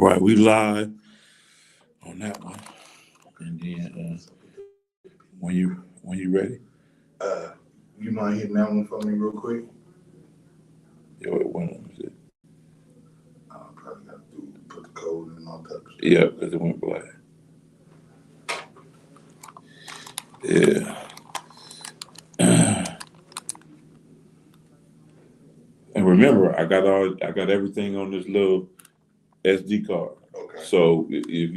right, we live on that one. And then when you ready, You mind hitting that one for me real quick? yeah, what one of them is it? I probably got to put the code in all types of stuff. Yeah, because it went black. Yeah. And remember, I got everything on this little SD card. Okay. So if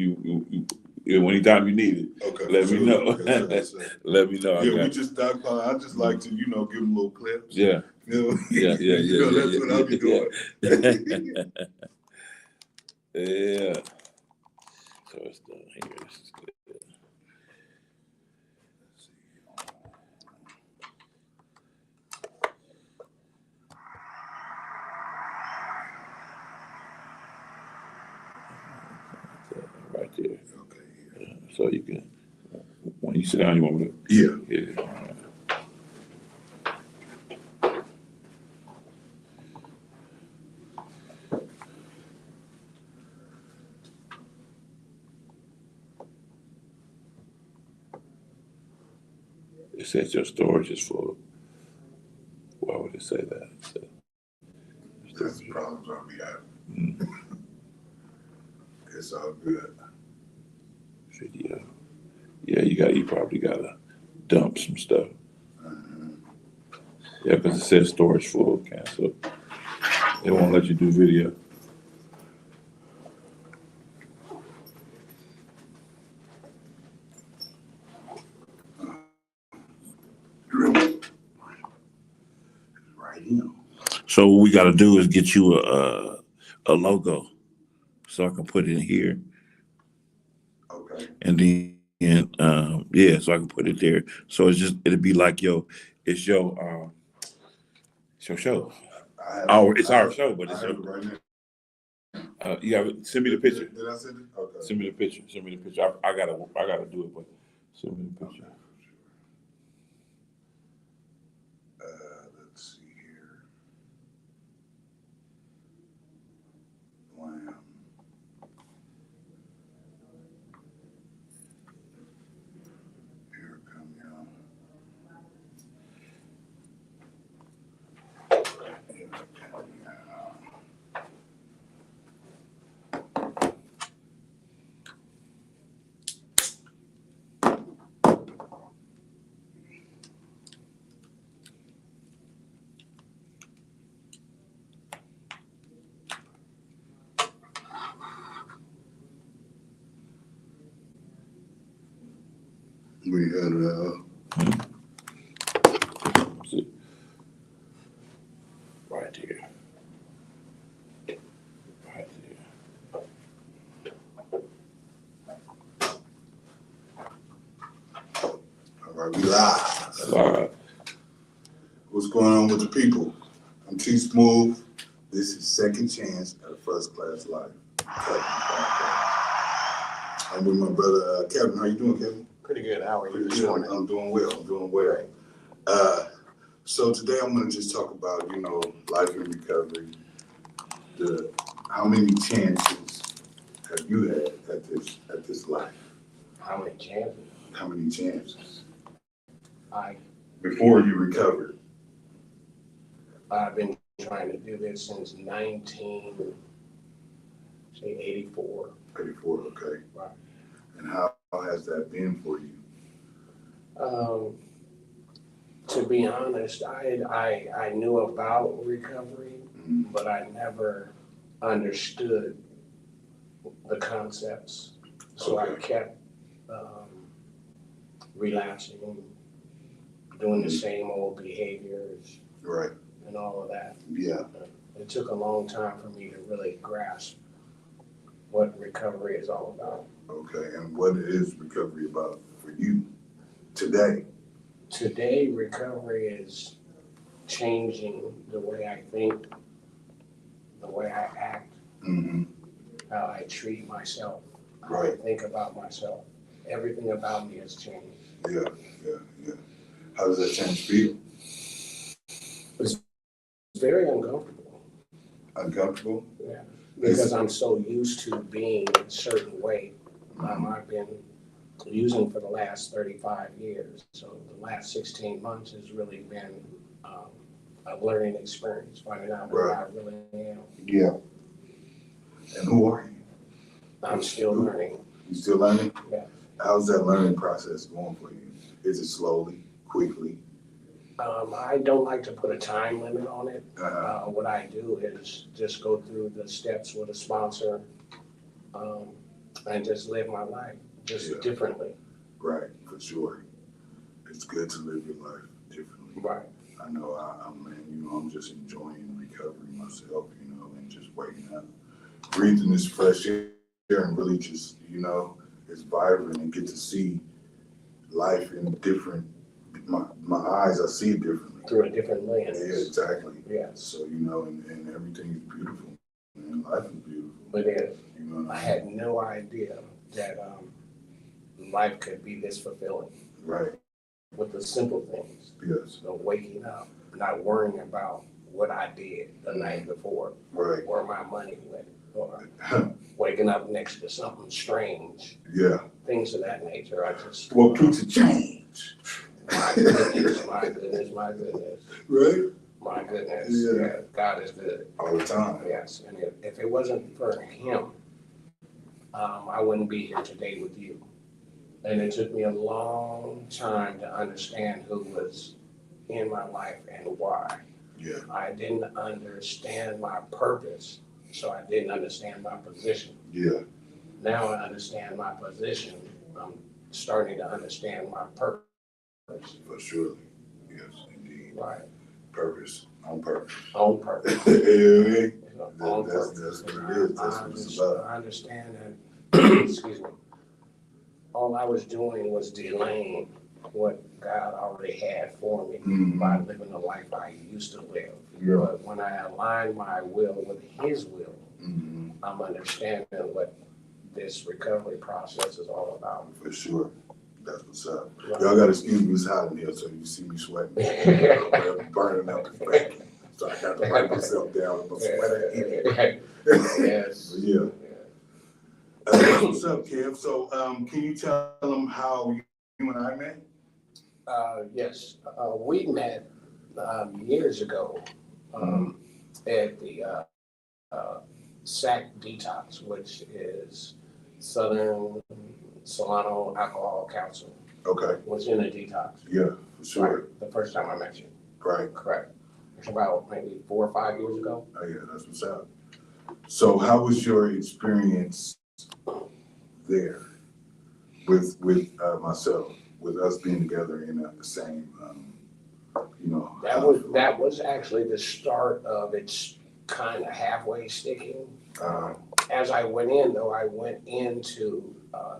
anytime you need it, Okay. let me know. Yes, sir. Let me know. Yeah, we just stockpile. I just like to, give them little clips. Yeah. You know? Yeah. That's what I'll be doing. Yeah. So it's done here. This is good. Right there. Okay. Yeah. So you can, when you sit down, you want me to? Yeah. Yeah. It says your storage is full. Why would it say that? That's the problems I'll be having. Mm, It's all good. video. Yeah, you probably gotta dump some stuff. Yeah, because it says storage full, cancel. They won't let you do video. Right in. So what we gotta do is get you a logo, so I can put it in here, Okay. and then yeah, so I can put it there. So it'll be like it's your show. It's our show, but it's I have it right now. you gotta send me the picture. Did I send it? Okay. Send me the picture. Send me the picture. I gotta do it, but send me the picture. Let's see here. Wham. Here it come, y'all. Here it come, y'all. We had Right here. Right there. all right, we live. All right. What's going on with the people? I'm T Smooth. This is Second Chance at a First Class Life. I'm with my brother Kevin. How you doing, Kevin? Pretty good. How are you Pretty this good. morning? I'm doing well. So today I'm going to just talk about, life and recovery. How many chances have you had at this life? How many chances? How many chances I've before you recovered? been trying to do this since 1984. 84, okay. Right. And how has that been for you? To be honest, I knew about recovery, Mm, but I never understood the concepts. So I Okay. kept relapsing, doing the same old behaviors Right. and all of that. Yeah. It took a long time for me to really grasp what recovery is all about. Okay. And what is recovery about for you today? Today, recovery is changing the way I think, the way I act, Mm-hmm. how I treat myself, how I Right. think about myself. Everything about me has changed. Yeah. How does that change feel? It's very uncomfortable. Uncomfortable? Yeah. because I'm so used to being a certain way. I've been using for the last 35 years. So the last 16 months has really been a learning experience, finding out who I really am. Yeah. And who are you? I'm still learning. You still learning? Yeah. How's that learning process going for you? Is it slowly, quickly? I don't like to put a time limit on it. Uh-huh. What I do is just go through the steps with a sponsor and just live my life just differently. Right, for sure. It's good to live your life differently. Right. I know I'm just enjoying recovery myself, and just waking up, breathing this fresh air and really just, it's vibrant and get to see life in different, my eyes, I see it differently. Through a different lens. Yeah, exactly. Yeah. So, and everything is beautiful. And life is beautiful. It is. I had no idea that life could be this fulfilling. Right. With the simple things. Yes. So waking up, not worrying about what I did the night before. Right. Where my money went. Or waking up next to something strange. Yeah. Things of that nature. I just. Well, piece of change. My goodness, my goodness, my goodness. Right? My goodness. Yeah. God is good. All the time. Yes. And if it wasn't for him, I wouldn't be here today with you. And it took me a long time to understand who was in my life and why. Yeah. I didn't understand my purpose, so I didn't understand my position. Yeah. Now I understand my position. I'm starting to understand my purpose. For sure. Yes, indeed. Right. Purpose. On purpose. On purpose. Yeah. On That's purpose. what it is. That's what it's about. I understand that, excuse me, all I was doing was delaying what God already had for me by living the life I used to live. Yeah. But when I align my will with his will, I'm understanding what this recovery process is all about. For sure. That's what's up. Right. Y'all gotta excuse me, it's hot in here, so you see me sweating. I'm burning up the back. So I got to wipe myself down with my sweater. Yes. But yeah. That's what's up, Kev. So can you tell them how you and I met? Yes, we met years ago at the SAC Detox, which is Southern Solano Alcohol Council. Okay. Was in a detox. Yeah, for sure. Right, the first time I met you. Right. Correct. It's about maybe 4 or 5 years ago. Oh yeah, that's what's up. So how was your experience there with myself, with us being together in the same, That was actually the start of its kind of halfway sticking. As I went in, though, I went into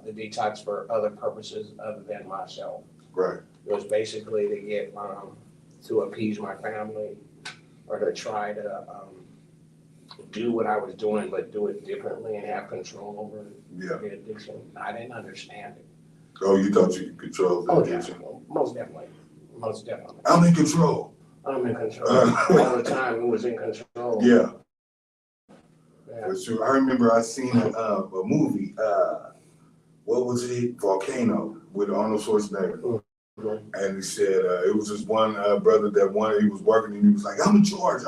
the detox for other purposes other than myself. Right. It was basically to get to appease my family or to try to do what I was doing, but do it differently and have control over the addiction. I didn't understand it. Oh, you thought you could control the addiction? Yeah, most definitely. Most definitely. I'm in control. I'm in control. All the time, it was in control. Yeah. Yeah. For sure. I remember I seen a movie, what was it? Volcano with Arnold Schwarzenegger. And he said, it was this one brother that he was working and he was like, I'm in charge.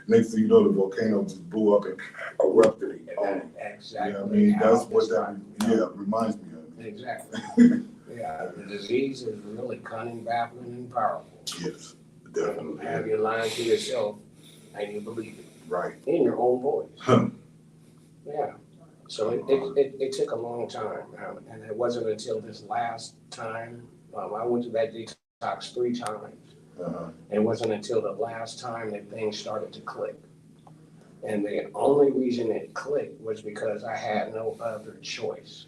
Next thing you know, the volcano just blew up and erupted on him. Exactly. You know what I mean? That's what that reminds me of. Exactly. Yeah, the disease is really cunning, baffling, and powerful. Yes, definitely. Have you lying to yourself and you believe it. Right. In your own voice. Huh. Yeah. So it took a long time. And it wasn't until this last time, I went to that detox 3 times. It wasn't until the last time that things started to click. And the only reason it clicked was because I had no other choice.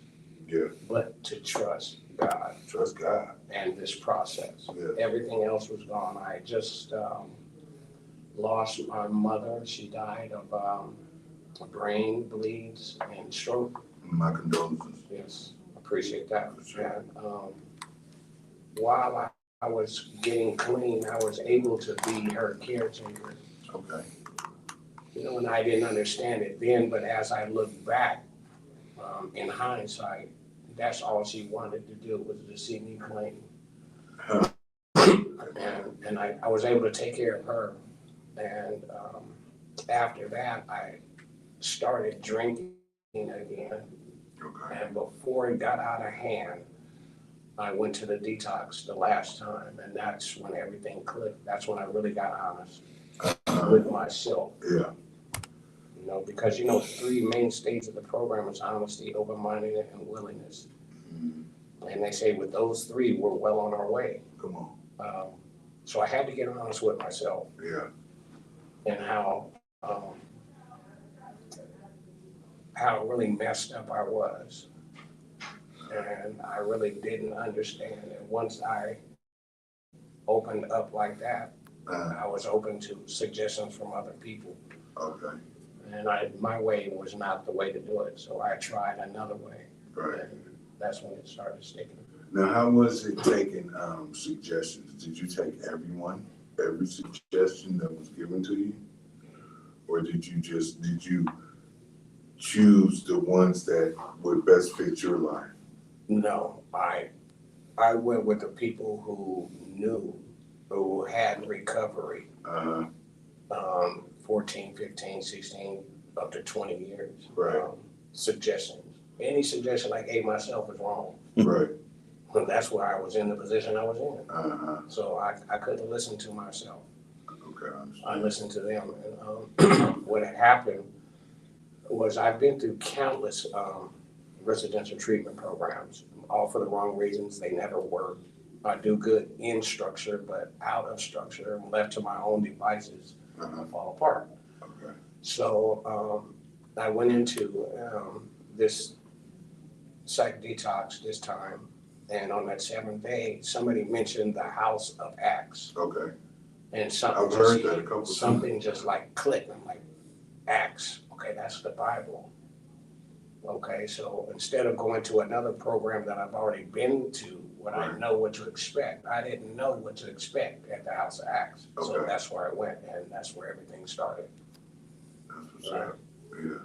Yeah. But to trust God. Trust God. And this process. Yeah. Everything else was gone. I just lost my mother. She died of brain bleeds and stroke. My condolences. Yes, appreciate that. Sure. And while I was getting clean, I was able to be her caretaker. Okay. and I didn't understand it then, but as I look back, in hindsight, that's all she wanted to do was to see me clean. And I was able to take care of her. And after that, I started drinking again. Okay. And before it got out of hand, I went to the detox the last time, and that's when everything clicked. That's when I really got honest with myself. Yeah. Because three main stages of the program is honesty, open-mindedness, and willingness. And they say with those three, we're well on our way. Come on. So I had to get honest with myself. Yeah. And how really messed up I was. And I really didn't understand. And once I opened up like that, I was open to suggestions from other people. Okay. And my way was not the way to do it. So I tried another way. Right. And that's when it started sticking. Now, how was it taking suggestions? Did you take every suggestion that was given to you? Or did you choose the ones that would best fit your life? No, I went with the people who knew, who had recovery, 14, 15, 16, up to 20 years. Right. Suggestions. Any suggestion I gave myself was wrong. Right. Well, that's why I was in the position I was in. So I couldn't listen to myself. Okay. I listened to them. And what had happened was I've been through countless residential treatment programs, all for the wrong reasons. They never worked. I do good in structure, but out of structure, left to my own devices, I fall apart. Okay. So I went into this psych detox this time, and on that 7th day, somebody mentioned the House of Acts. Okay. And I've heard that a couple times. something just like clicked. I'm like, Acts, okay, that's the Bible. Okay, so instead of going to another program that I've already been to, when I know what to expect, I didn't know what to expect at the House of Acts. So Okay. that's where I went, and that's where everything started. That's what's up. Yeah,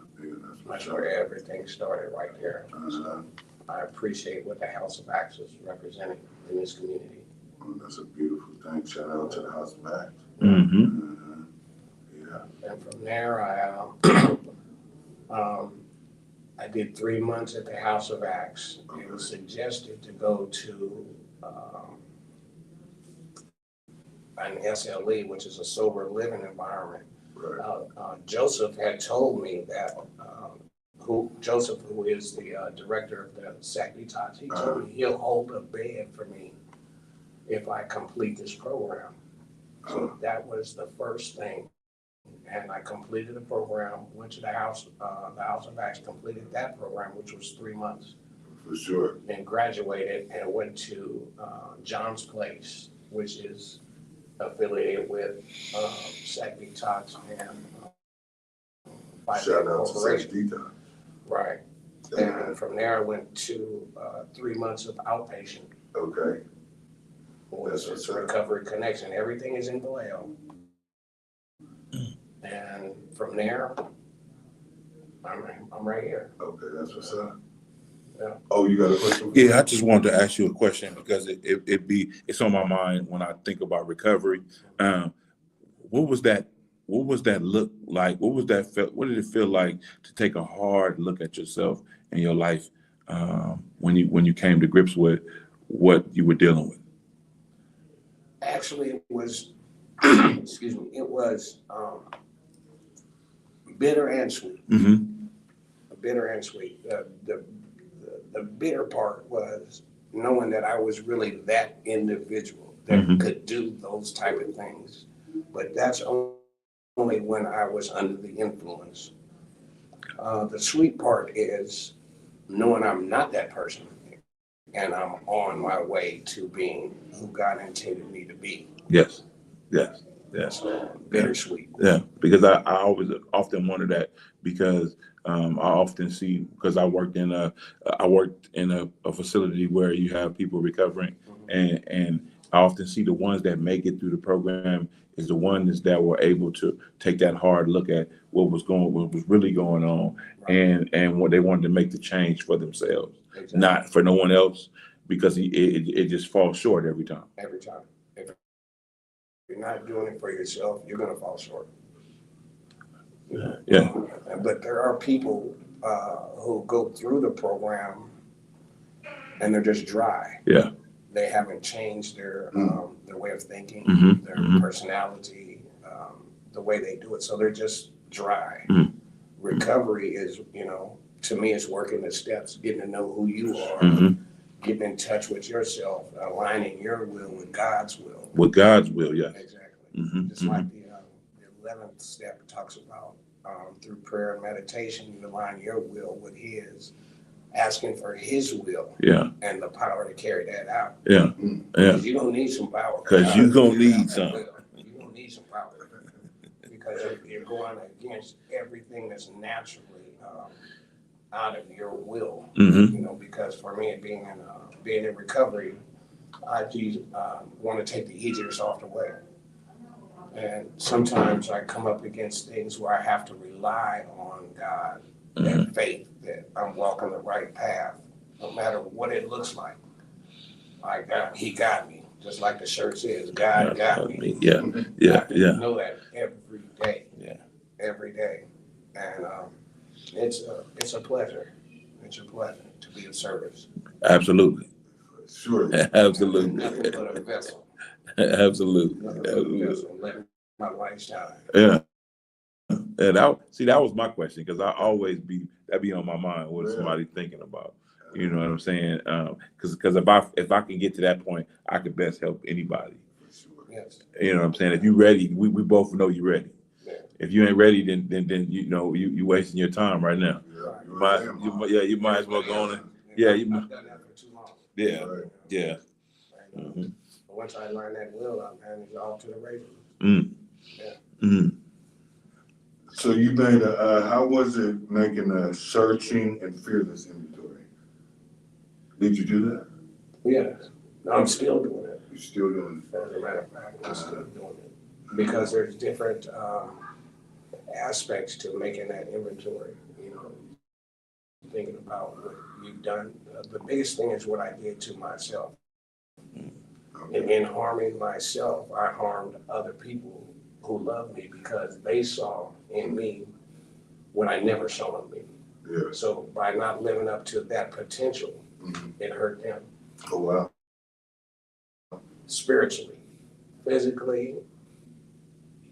That's where everything started right there. Uh-huh. I appreciate what the House of Acts is representing in this community. Well, that's a beautiful thing. Shout out to the House of Acts. Mm-hmm. Yeah. And from there, I did 3 months at the House of Acts. It was suggested to go to an SLE, which is a sober living environment. Right. Joseph had told me that, Joseph, who is the director of the SAC Detox, he told me he'll hold a bed for me if I complete this program. So that was the first thing. And I completed the program, went to the House of Acts, completed that program, which was 3 months. For sure. Then graduated and went to John's Place, which is affiliated with SAC Detox and Shout out to SAC Detox. Right. And from there, I went to 3 months of outpatient. Okay. Which is Recovery Connection. Everything is in Vallejo. And from there, I'm right here. Okay, that's what's up. Yeah. Oh, you got a question? Yeah, I just wanted to ask you a question because it's on my mind when I think about recovery. What was that look like? What did it feel like to take a hard look at yourself and your life when you came to grips with what you were dealing with? Actually, it was, excuse me, it was bitter and sweet. Mm-hmm. Bitter and sweet. The bitter part was knowing that I was really that individual that could do those type of things. But that's only when I was under the influence. The sweet part is knowing I'm not that person and I'm on my way to being who God intended me to be. Yes. So bittersweet. Yeah, because I always often wonder that because I often see, because I worked in a facility where you have people recovering and I often see the ones that make it through the program is the ones that were able to take that hard look at what was really going on, and what they wanted to make the change for themselves, Exactly. not for no one else, because it just falls short every time. Every time. If you're not doing it for yourself, you're gonna fall short. Yeah. But there are people who go through the program and they're just dry. Yeah. They haven't changed their way of thinking, Mhm, their mhm. personality, the way they do it. So they're just dry. Mhm. Recovery is, to me, it's working the steps, getting to know who you are, Mhm. getting in touch with yourself, aligning your will with God's will. With God's will, yes. Exactly. Mhm, Just like the 11th step talks about, through prayer and meditation, you align your will with His, asking for His will Yeah. and the power to carry that out. Yeah. Mm. Yeah. Because you're going to need some power. 'Cause you gonna need some. You're going to need some power. Because you're going against everything that's naturally out of your will. Mhm. Because for me, being in recovery, I want to take the easiest off the way. And sometimes I come up against things where I have to rely on God, that faith that I'm walking the right path, no matter what it looks like. He got me, just like the shirt says, God got me. Yeah. Yeah. I Yeah. know that every day. Yeah. Every day. And it's a pleasure. It's a pleasure to be of service. Absolutely. Sure. Absolutely. Nothing but a vessel. Absolutely. Nothing but a Absolutely. vessel. Let my light shine. Yeah. And that was my question, because I always be on my mind. What is somebody thinking about? You know what I'm saying? Because if I can get to that point, I can best help anybody. Yes. You know what I'm saying? If you're ready, we both know you're ready. Yeah. If you ain't ready, then you wasting your time right now. You might as well go on and I've done that for too long. yeah. Right. Yeah. And, Mhm. once I learned that will, man, it's off to the races. Mm. Yeah. Mm. So you made how was it making a searching and fearless inventory? Did you do that? Yes. I'm still doing it. You still doing As a matter of fact, I'm still doing it. Because there's different aspects to making that inventory, thinking about what you've done. The biggest thing is what I did to myself. it? And in harming myself, I harmed other people who love me because they saw in me what I never saw in me. Yeah. So by not living up to that potential, Mhm. it hurt them Oh wow. spiritually, physically.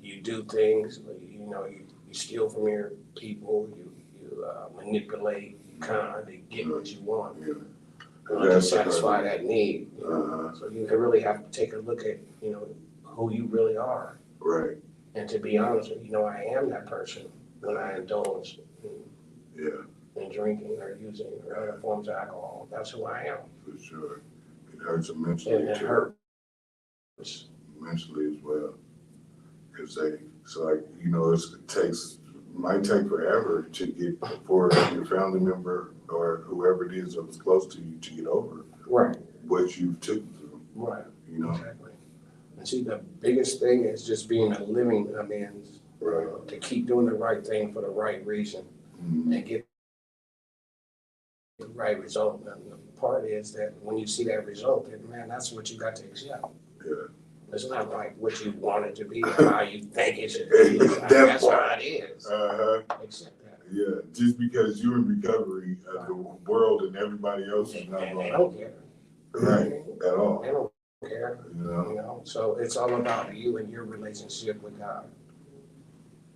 You do things, you steal from your people, you manipulate, you con to get what you want, Yeah. to That's satisfy that need. So you really have to take a look at, who you really are. Right. And to be honest with you, I am that person when I indulge in drinking or using or other forms of alcohol. That's who I am. For sure. It hurts them mentally And it too. hurts. Mentally as well. Because might take forever to get for your family member or whoever it is that was close to you to get over Right. what you took through. Right. You know. Exactly. And see, the biggest thing is just being a living amends, Right. to keep doing the right thing for the right reason Mhm. and get the right result. And the part is that when you see that result, then man, that's what you got to accept. Yeah. It's not like what you want it to be or how you think it should be. That That's part. how it is. Accept that. Yeah. Just because you're in recovery, the world and everybody else is not And they going don't care. right at all. They don't care. You know. So it's all about you and your relationship with God.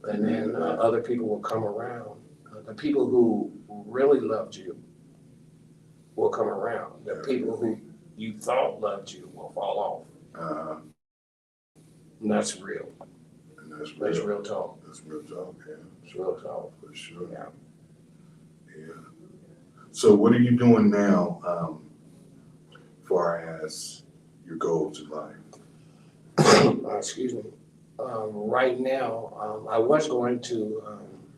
And then other people will come around. The people who really loved you will come around. The people who you thought loved you will fall off. And that's real. And that's That's real. real talk. That's real talk, yeah. It's real talk. For sure. Yeah. Yeah. So what are you doing now, far as your goals in life? Excuse me. Right now, I was going to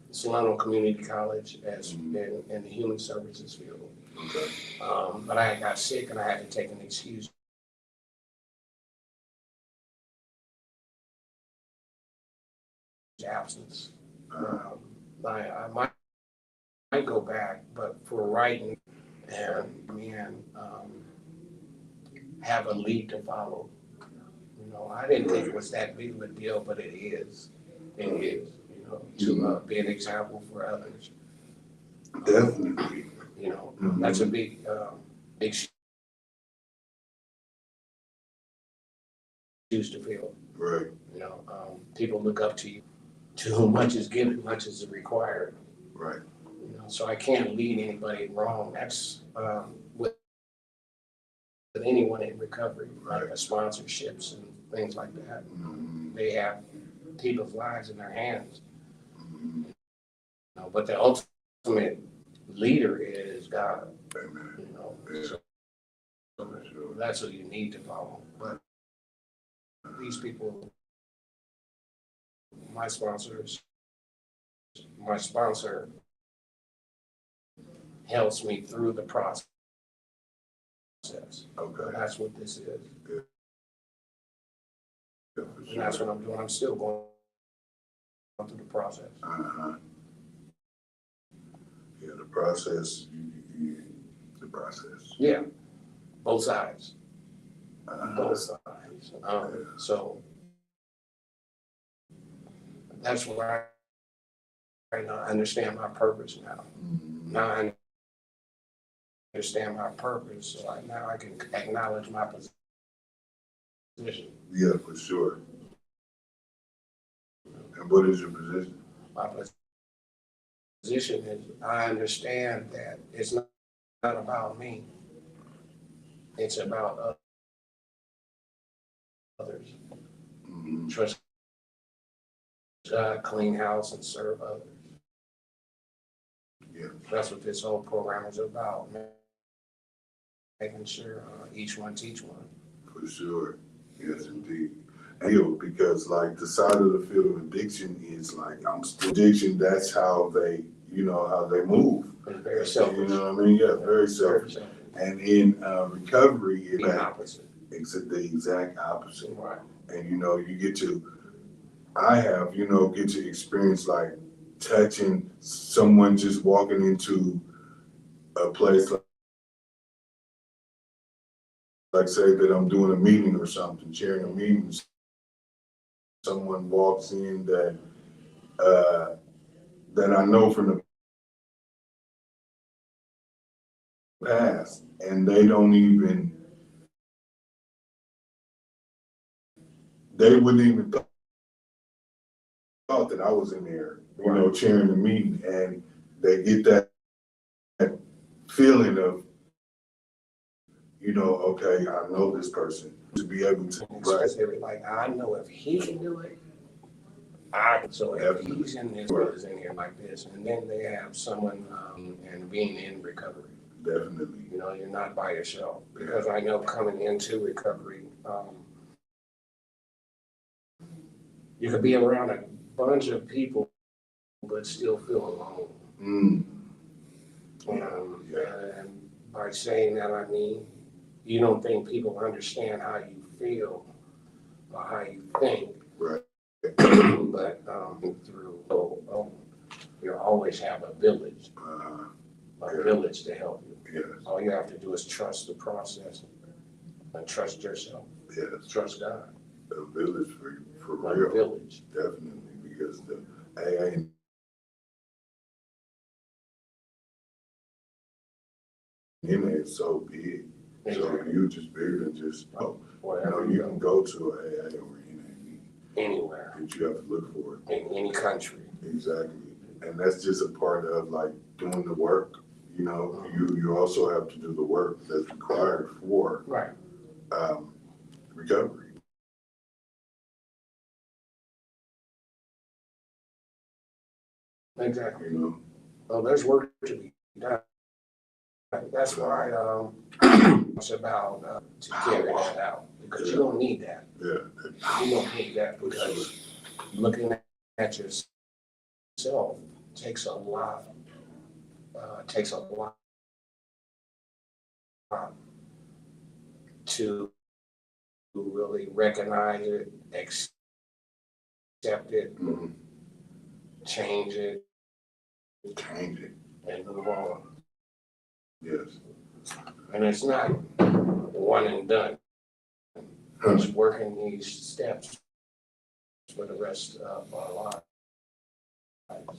Solano Community College as in the human services field. Okay. But I got sick and I had to take an excuse absence. I might go back, but for writing and have a lead to follow. You know, I didn't think it was that big of a deal, but it is. It is, you know, to be an example for others. Definitely. You know, that's a big shoes to fill. Right. You know, people look up to you. To whom much is given, much is required. Right. You know, so I can't lead anybody wrong. That's with anyone in recovery, like the sponsorships and things like that. They have people's lives in their hands. You know, but the ultimate leader is God. Amen. You know, Yeah. so that's what you need to follow. But these people, my sponsor helps me through the process. Okay. And that's what this is. Yeah, for And that's sure. what I'm doing. I'm still going through the process. Uh-huh. Yeah, the process. The process. Yeah, both sides. Uh-huh. Both sides. So that's where I understand my purpose now. Now I understand my purpose, so now I can acknowledge my position. Yeah, for sure. And what is your position? My position is I understand that it's not about me. It's about others. Trust God, clean house, and serve others. Yeah. That's what this whole program is about, making sure each one teach one. For sure. Yes, indeed. And because like the side of the field of addiction is like I'm still addiction. That's how they, how they move. It's very selfish. You know what I mean? Yeah, very selfish. And in recovery, it's the opposite. It's the exact opposite. Right. And you get to, get to experience like touching someone just walking into a place like say that I'm doing a meeting or something, chairing a meeting. Someone walks in that I know from the past, and they wouldn't even thought that I was in there, chairing the meeting, and they get that feeling of, okay, I know this person, to be able to, Especially like I know if he can do it, so if he's in this, is in here like this, and then they have someone and being in recovery. Definitely. You're not by yourself, because I know coming into recovery, you could be around a bunch of people but still feel alone. And by saying that, I mean, you don't think people understand how you feel or how you think. Right. But through, you always have a village, village to help you. Yes. All you have to do is trust the process and trust yourself. Yes. Trust God. A village for Like real. a village. Definitely, because the AA in there is so big. So you just bigger than just you can go to a AA or anywhere. But you have to look for it. In any country. Exactly. And that's just a part of like doing the work. You also have to do the work that's required for recovery. Exactly. Well, there's work to be done. That's why it's about to carry that out, because you don't need that. Yeah. You don't need that, because looking at yourself takes a lot. To really recognize it, accept it, change it, Change it. and move on. Yes. And it's not one and done. It's working these steps for the rest of our lives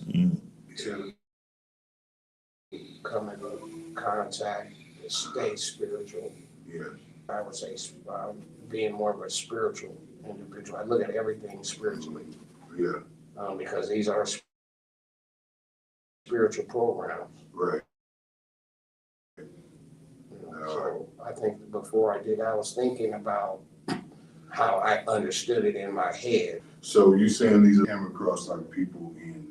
Mm. to come in contact, stay spiritual. Yes. I would say being more of a spiritual individual. I look at everything spiritually Yeah. because these are spiritual programs. Right. So I think before I did, I was thinking about how I understood it in my head. So you saying these came across like people in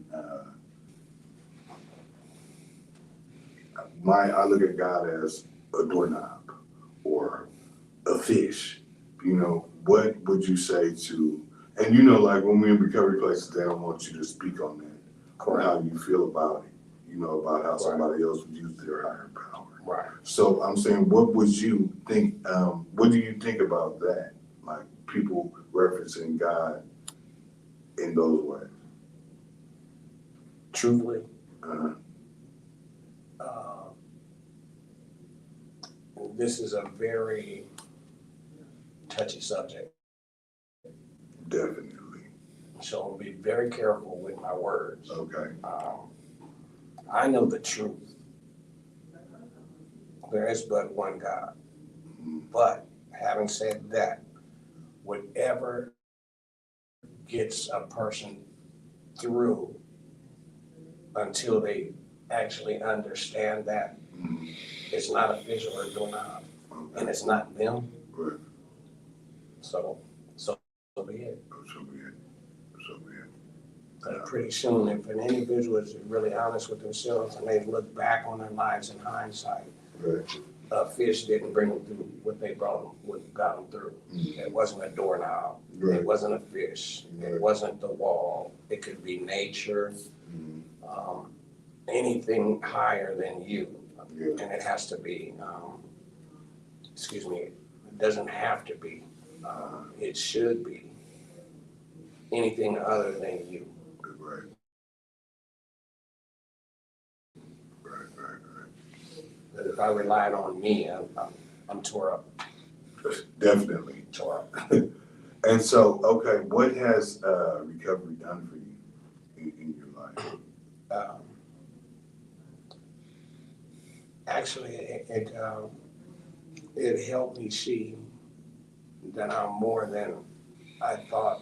I look at God as a doorknob or a fish. You know, what would you say to, and you know, like when we're in recovery places, they don't want you to speak on that, or how you feel about it, you know, about how somebody else would use their higher power. Right. So I'm saying, what would you think, what do you think about that? Like people referencing God in those ways? Truthfully, Uh-huh. this is a very touchy subject. Definitely. So I'll be very careful with my words. Okay. I know the truth. There is but one God. But having said that, whatever gets a person through until they actually understand that it's not a fish or a doorknob, and it's not them. Right. So be it. So be it. So be it. But pretty soon, if an individual is really honest with themselves and they look back on their lives in hindsight, Right. a fish didn't bring them through what they brought them, what got them through. It wasn't a doorknob. Right. It wasn't a fish. Right. It wasn't the wall. It could be nature, anything higher than you. Yeah. And it has to be, it doesn't have to be. It should be anything other than you. Right. Right. But if I relied on me, I'm tore up. Definitely. Tore up. And so, okay, what has recovery done for you in your life? Actually, it helped me see that I'm more than I thought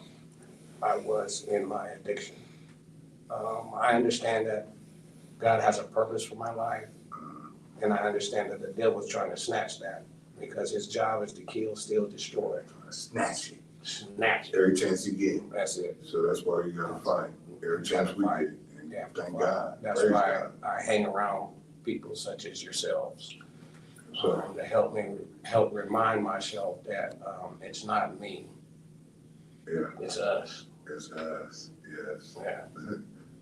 I was in my addiction. I understand that God has a purpose for my life, and I understand that the devil's trying to snatch that because his job is to kill, steal, destroy. Snatch it. Snatch it. Every chance you get. That's it. So that's why you gotta fight. Every chance we get. And Yeah. thank God. That's Praise why God. I hang around people such as yourselves So, to help remind myself that it's not me, yeah, it's us. it's us. Yes. Yeah.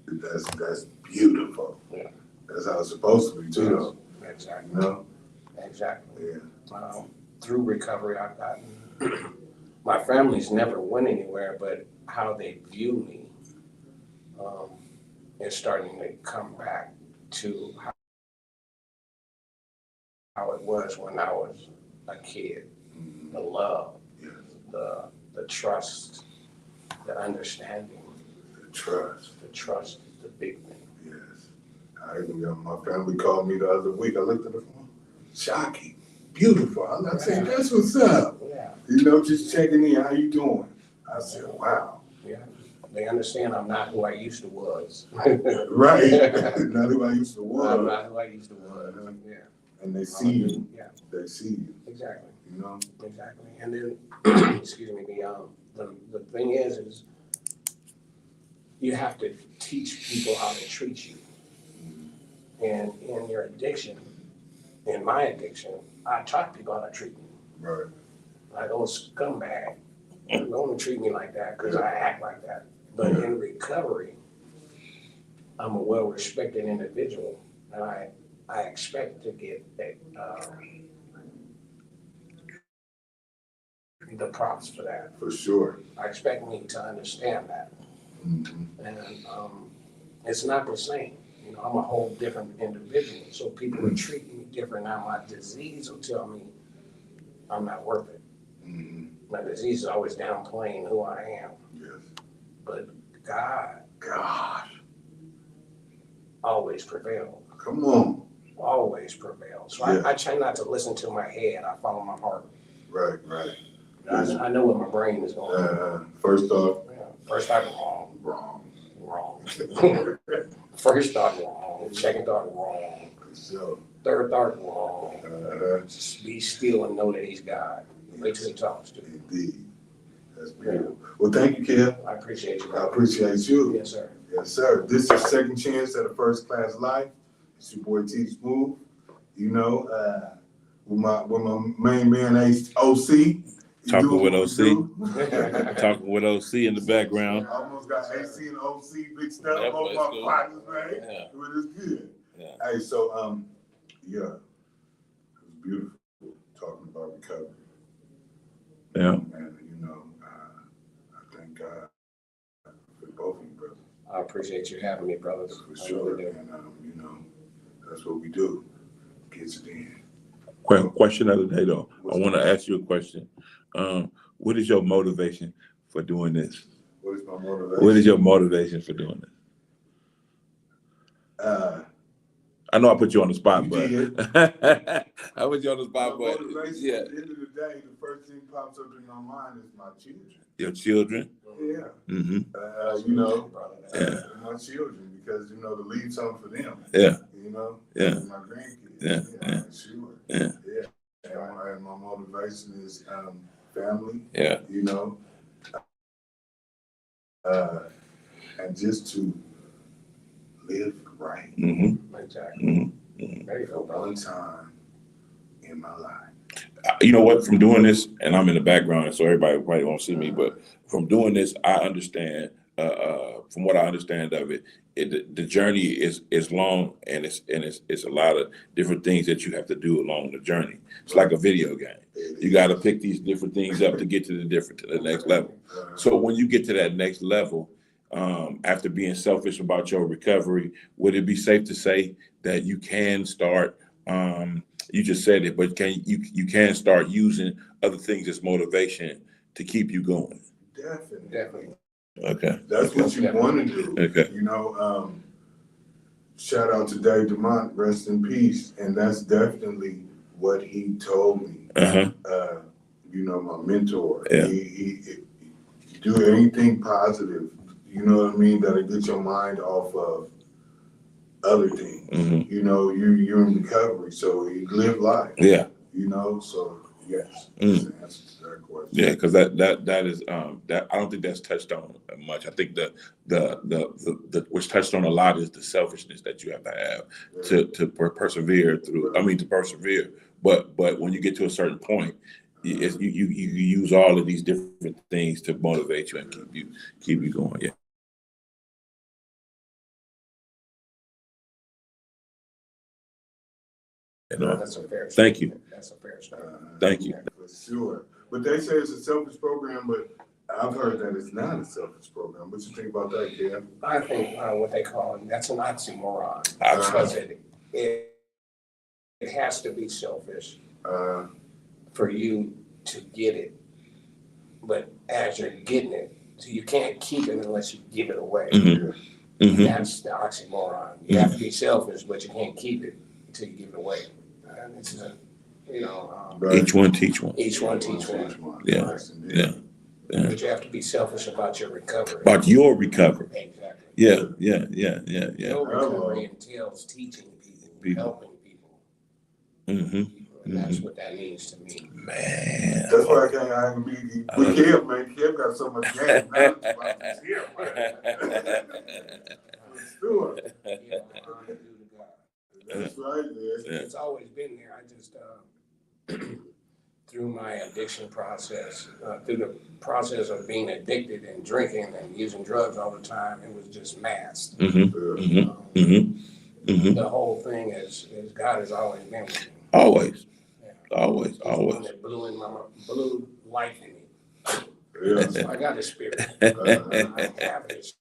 That's beautiful. Yeah. That's how it's supposed to be too. Exactly. You know? Exactly. Yeah. Through recovery, I've gotten my family's never went anywhere, but how they view me is starting to come back to how it was when I was a kid. The love, Yes. the trust, the understanding. The trust. The trust is the big thing. Yes. My family called me the other week. I looked at the phone. Shocking. Beautiful. I said, that's what's up. Yeah. You know, just checking in. How you doing? I said, wow. Yeah. They understand I'm not who I used to was. Right. Not who I used to was. I'm not who I used to was. Yeah. And they see you. Yeah. They see you. Exactly. You know? Exactly. And then, excuse me, the thing is you have to teach people how to treat you. And in your addiction, in my addiction, I taught people how to treat me. Right. Like, oh, scumbag, don't treat me like that because I act like that. But in recovery, I'm a well-respected individual, and I expect to get the props for that. For sure. I expect me to understand that. Mm-hmm. And it's not the same. You know, I'm a whole different individual, so people are treating me different. Now my disease will tell me I'm not worth it. Mhm. My disease is always downplaying who I am, Yes. but God God, always prevails. come on. Always prevails. So Yeah. I try not to listen to my head. I follow my heart. Right, right. I know what my brain is going. First off, Yeah. First thought wrong. wrong. First thought wrong. Second thought wrong. So, Third thought wrong. uh, Just be still and know that He's God. Wait till He talks to you. indeed. That's beautiful. Well, thank you, Kev. I appreciate you. I brother. appreciate you. Yes, sir. Yes, sir. This is Second Chance at a First Class Life. It's your boy T Smooth. You know, with my main man OC. He Talking doing with what OC. we do. Talking with OC in the background. Almost got AC and OC mixed up. Yep, Both that's my good. partners, man. Yeah. But it's good. Yeah. Hey, so yeah, it was beautiful talking about recovery. Yeah. And you know, I thank God for both of you brothers. I appreciate you having me, brothers. For I sure. really do. And you know, that's what we do. Gets it in. Question of the day, though. I want to ask you a question. What is your motivation for doing this? What is my motivation? What is your motivation for doing this? I know I put you on the spot, You but did. I put you on the My spot, but motivation, yeah, at the end of the day, the first thing pops up in my mind is my children. your children. Yeah. Mm-hmm. You know, Yeah. my children, because, you know, to leave something for them. Yeah. You know? Yeah. And my grandkids. Yeah. Yeah. Sure. Yeah. Yeah. And my motivation is family, Yeah. you know, and just to live right Mm-hmm. Exactly. Mm-hmm. There you go, brother. one time in my life. You know what? From doing this, and I'm in the background, so everybody probably won't see me, but from doing this, I understand. From what I understand of it, the journey is long, and it's a lot of different things that you have to do along the journey. It's like a video game. You got to pick these different things up to get to the next level. So when you get to that next level, after being selfish about your recovery, would it be safe to say that you can start? You just said it, but you can start using other things as motivation to keep you going. Definitely. Okay. That's what you want to do. Okay. You know, shout out to Dave DeMont, rest in peace. And that's definitely what he told me. Uh-huh. You know, my mentor. Yeah. He do anything positive, you know what I mean, that'll get your mind off of other things. Mm-hmm. You know, you're in recovery, so you live life. Yeah. You know, so yes. Mm. That's the answer to that question. Yeah, because that is that I don't think that's touched on much. I think the what's touched on a lot is the selfishness that you have to have to persevere through. I mean, to persevere. But when you get to a certain point, you use all of these different things to motivate you and keep you going. Yeah. You know, That's a fair thank you. That's a fair statement. Thank you. For sure. But they say it's a selfish program, but I've heard that it's not a selfish program. What you think about that, Ken? I think what they call it, that's an oxymoron. Oxymoron. Because it has to be selfish for you to get it. But as you're getting it, so you can't keep it unless you give it away. Mm-hmm. Mm-hmm. That's the oxymoron. You have to be selfish, but you can't keep it until you give it away. And it's Each one teach one. each one teach one. Yeah. Yes, indeed. Yeah. Yeah. But you have to be selfish about your recovery. About your recovery. Exactly. Yeah. Yeah. Your recovery entails teaching people, helping people. Mm-hmm. And that's what that means to me. Man. That's why I can be with Kev, man. Kev got so much game. Man. Sure. That's right, man. It's always been there. I just, through my addiction process, through the process of being addicted and drinking and using drugs all the time, it was just masked. Mm-hmm. Mm-hmm. Mm-hmm. The whole thing is God has always been with me. Always. Yeah. Always. He's the Always. one that blew life in me. Yeah. So I got his spirit. I have his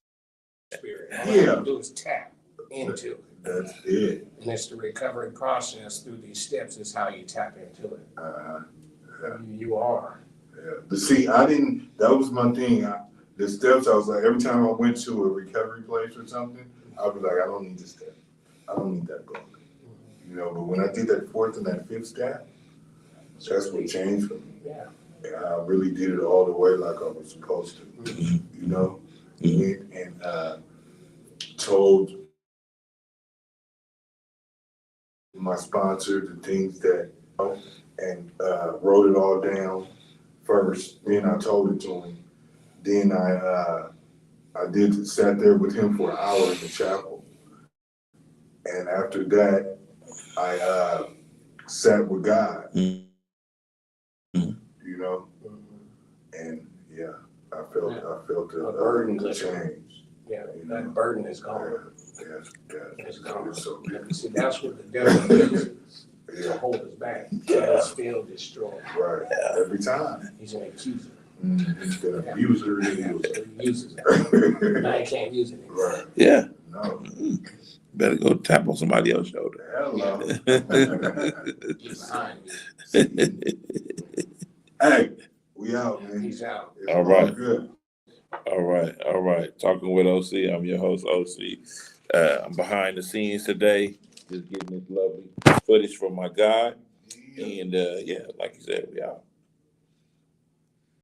spirit. All you have Yeah. to do is tap into it. That's it. And it's the recovery process through these steps is how you tap into it. Yeah. You are. Yeah. But see, that was my thing. The steps, I was like, every time I went to a recovery place or something, I was like, I don't need the step. I don't need that book. You know, but when I did that fourth and that fifth step, that's what changed for me. Yeah. And I really did it all the way like I was supposed to. You know? And told my sponsor the things that, and wrote it all down first. Then I told it to him. Then I sat there with him for an hour in the chapel. And after that, I sat with God, you know, and yeah, I felt A burden the lifted. change. Yeah, that burden is gone. Yeah, It's gone. so good. See, that's what the devil uses to Yeah, hold us back. To still destroy. right. Every time. He's an accuser. He's an abuser. He uses it. Now he can't use it anymore. Right. Yeah. No. Better go tap on somebody else's shoulder. Hello. He's behind me. Hey, we out, man. He's out. It's All right. Good. All right. Talking with OC. I'm your host, OC. I'm behind the scenes today, just getting this lovely footage from my guy. And yeah, like you said, we out.